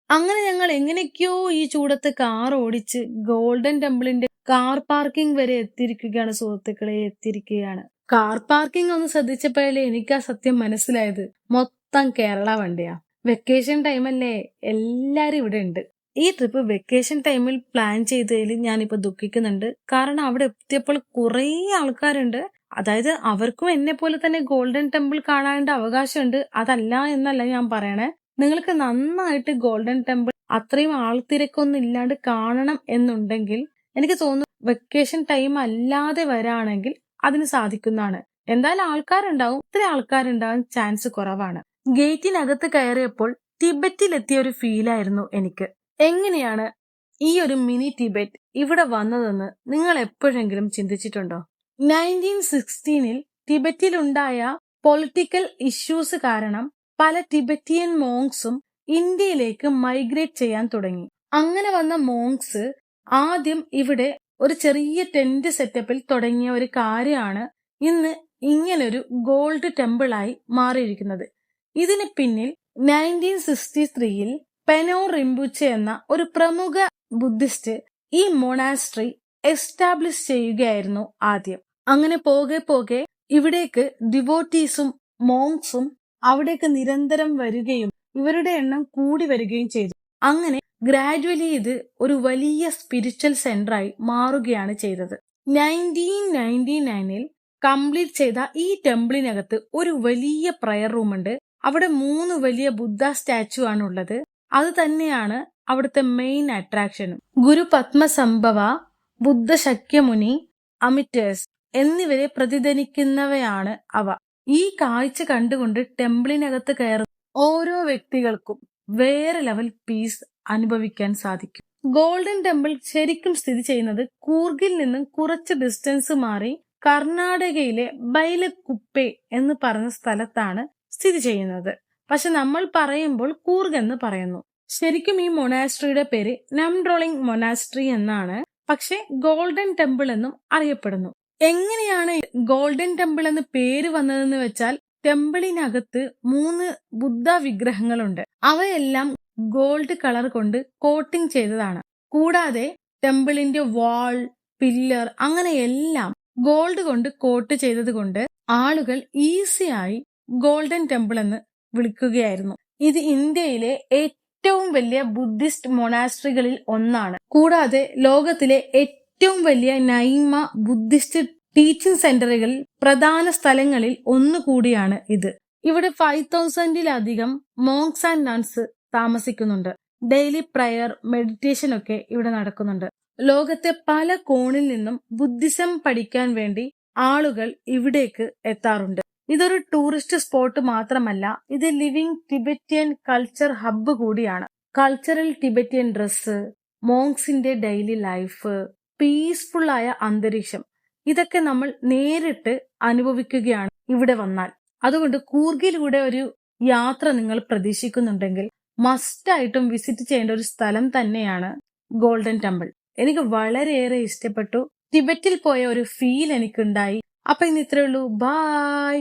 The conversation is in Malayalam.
അങ്ങനെ ഞങ്ങൾ എങ്ങനെയൊക്കെയോ ഈ ചൂടത്ത് കാർ ഓടിച്ച് ഗോൾഡൻ ടെമ്പിളിന്റെ കാർ പാർക്കിംഗ് വരെ എത്തിയിരിക്കുകയാണ് സുഹൃത്തുക്കളെ, എത്തിയിരിക്കുകയാണ്. കാർ പാർക്കിംഗ് ഒന്ന് ശ്രദ്ധിച്ചപ്പോഴല്ലേ എനിക്ക് ആ സത്യം മനസ്സിലായത്. മൊത്തം കേരള വണ്ടിയാ. വെക്കേഷൻ ടൈമല്ലേ, എല്ലാരും ഇവിടെ ഉണ്ട്. ഈ ട്രിപ്പ് വെക്കേഷൻ ടൈമിൽ പ്ലാൻ ചെയ്തതിൽ ഞാനിപ്പോ ദുഃഖിക്കുന്നുണ്ട്. കാരണം അവിടെ എത്തിയപ്പോൾ കുറേ ആൾക്കാരുണ്ട്. അതായത് അവർക്കും എന്നെ പോലെ തന്നെ ഗോൾഡൻ ടെമ്പിൾ കാണാനുള്ള അവകാശമുണ്ട്. അതല്ല എന്നല്ല ഞാൻ പറയണേ. നിങ്ങൾക്ക് നന്നായിട്ട് ഗോൾഡൻ ടെമ്പിൾ അത്രയും ആൾത്തിരക്കൊന്നും ഇല്ലാണ്ട് കാണണം എന്നുണ്ടെങ്കിൽ എനിക്ക് തോന്നുന്നു വെക്കേഷൻ ടൈം അല്ലാതെ വരാണെങ്കിൽ അതിന് സാധിക്കുന്നതാണ്. എന്തായാലും ആൾക്കാരുണ്ടാവും, ഇത്ര ആൾക്കാരുണ്ടാവാൻ ചാൻസ് കുറവാണ്. ഗേറ്റിനകത്ത് കയറിയപ്പോൾ ടിബറ്റിലെത്തിയ ഒരു ഫീലായിരുന്നു എനിക്ക്. എങ്ങനെയാണ് ഈ ഒരു മിനി ടിബറ്റ് ഇവിടെ വന്നതെന്ന് നിങ്ങൾ എപ്പോഴെങ്കിലും ചിന്തിച്ചിട്ടുണ്ടോ? 1916 ടിബറ്റിലുണ്ടായ പൊളിറ്റിക്കൽ ഇഷ്യൂസ് കാരണം പല ടിബറ്റിയൻ മോങ്സും ഇന്ത്യയിലേക്ക് മൈഗ്രേറ്റ് ചെയ്യാൻ തുടങ്ങി. അങ്ങനെ വന്ന മോങ്സ് ആദ്യം ഇവിടെ ഒരു ചെറിയ ടെന്റ് സെറ്റപ്പിൽ തുടങ്ങിയ ഒരു കാര്യമാണ് ഇന്ന് ഇങ്ങനൊരു ഗോൾഡ് ടെമ്പിൾ ആയി മാറിയിരിക്കുന്നത്. ഇതിന് പിന്നിൽ 1963 പെനോർ റിംപുച്ചെ എന്ന ഒരു പ്രമുഖ ബുദ്ധിസ്റ്റ് ഈ മൊണാസ്ട്രി എസ്റ്റാബ്ലിഷ് ചെയ്യുകയായിരുന്നു ആദ്യം. അങ്ങനെ പോകെ പോകെ ഇവിടേക്ക് ഡിവോട്ടീസും മോങ്സും അവിടേക്ക് നിരന്തരം വരികയും ഇവരുടെ എണ്ണം കൂടി വരികയും ചെയ്തു. അങ്ങനെ ഗ്രാജുവലി ഇത് ഒരു വലിയ സ്പിരിച്വൽ സെന്ററായി മാറുകയാണ് ചെയ്തത്. 1999 കംപ്ലീറ്റ് ചെയ്ത ഈ ടെമ്പിളിനകത്ത് ഒരു വലിയ പ്രയർ റൂം ഉണ്ട്. അവിടെ 3 വലിയ ബുദ്ധ സ്റ്റാച്ചു ആണ് ഉള്ളത്. അത് തന്നെയാണ് അവിടുത്തെ മെയിൻ അട്രാക്ഷനും. ഗുരു പത്മസംഭവ, ബുദ്ധ ശക്യമുനി, അമിറ്റേഴ്സ് എന്നിവരെ പ്രതിധ്വനിക്കുന്നവയാണ് അവ. ഈ കാഴ്ച കണ്ടുകൊണ്ട് ടെമ്പിളിനകത്ത് കയറുന്ന ഓരോ വ്യക്തികൾക്കും വേറെ ലെവൽ പീസ് അനുഭവിക്കാൻ സാധിക്കും. ഗോൾഡൻ ടെമ്പിൾ ശരിക്കും സ്ഥിതി ചെയ്യുന്നത് കൂർഗിൽ നിന്നും കുറച്ച് ഡിസ്റ്റൻസ് മാറി കർണാടകയിലെ ബൈലക്കുപ്പെ എന്ന് പറഞ്ഞ സ്ഥലത്താണ് സ്ഥിതി ചെയ്യുന്നത്. പക്ഷെ നമ്മൾ പറയുമ്പോൾ കൂർഗ് എന്ന് പറയുന്നു. ശരിക്കും ഈ മൊണാസ്ട്രിയുടെ പേര് നംഡ്രോളിംഗ് മൊണാസ്ട്രി എന്നാണ്. പക്ഷെ ഗോൾഡൻ ടെമ്പിൾ എന്നും അറിയപ്പെടുന്നു. എങ്ങനെയാണ് ഗോൾഡൻ ടെമ്പിൾ എന്ന് പേര് വന്നതെന്ന് വെച്ചാൽ ടെമ്പിളിനകത്ത് 3 ബുദ്ധ വിഗ്രഹങ്ങളുണ്ട്. അവയെല്ലാം ഗോൾഡ് കളർ കൊണ്ട് കോട്ടിംഗ് ചെയ്തതാണ്. കൂടാതെ ടെമ്പിളിന്റെ വാൾ, പില്ലർ അങ്ങനെയെല്ലാം ഗോൾഡ് കൊണ്ട് കോട്ട് ചെയ്തത് കൊണ്ട് ആളുകൾ ഈസിയായി ഗോൾഡൻ ടെമ്പിൾ എന്ന് വിളിക്കുകയായിരുന്നു. ഇത് ഇന്ത്യയിലെ ഏറ്റവും വലിയ ബുദ്ധിസ്റ്റ് മൊണാസ്ട്രികളിൽ ഒന്നാണ്. കൂടാതെ ലോകത്തിലെ ഏറ്റവും വലിയ നൈമ ബുദ്ധിസ്റ്റ് ടീച്ചിങ് സെന്ററുകളിൽ പ്രധാന സ്ഥലങ്ങളിൽ ഒന്നുകൂടിയാണ് ഇത്. ഇവിടെ 5000-ലധികം മോങ്സ് ആൻഡ് നൺസ് താമസിക്കുന്നുണ്ട്. ഡെയിലി പ്രയർ, മെഡിറ്റേഷൻ ഒക്കെ ഇവിടെ നടക്കുന്നുണ്ട്. ലോകത്തെ പല കോണിൽ നിന്നും ബുദ്ധിസം പഠിക്കാൻ വേണ്ടി ആളുകൾ ഇവിടേക്ക് എത്താറുണ്ട്. ഇതൊരു ടൂറിസ്റ്റ് സ്പോട്ട് മാത്രമല്ല, ഇത് ലിവിംഗ് ടിബറ്റിയൻ കൾച്ചർ ഹബ്ബ് കൂടിയാണ്. കൾച്ചറൽ ടിബറ്റിയൻ ഡ്രസ്സ്, മോങ്സിന്റെ ഡെയിലി ലൈഫ്, പീസ്ഫുൾ ആയ അന്തരീക്ഷം, ഇതൊക്കെ നമ്മൾ നേരിട്ട് അനുഭവിക്കുകയാണ് ഇവിടെ വന്നാൽ. അതുകൊണ്ട് കൂർഗിലൂടെ ഒരു യാത്ര നിങ്ങൾ പ്രതീക്ഷിക്കുന്നുണ്ടെങ്കിൽ മസ്റ്റായിട്ടും വിസിറ്റ് ചെയ്യേണ്ട ഒരു സ്ഥലം തന്നെയാണ് ഗോൾഡൻ ടെമ്പിൾ. എനിക്ക് വളരെയേറെ ഇഷ്ടപ്പെട്ടു. ടിബറ്റിൽ പോയ ഒരു ഫീൽ എനിക്കുണ്ടായി. അപ്പൊ ഇന്ന് ഇത്രയേ ഉള്ളൂ. ബൈ.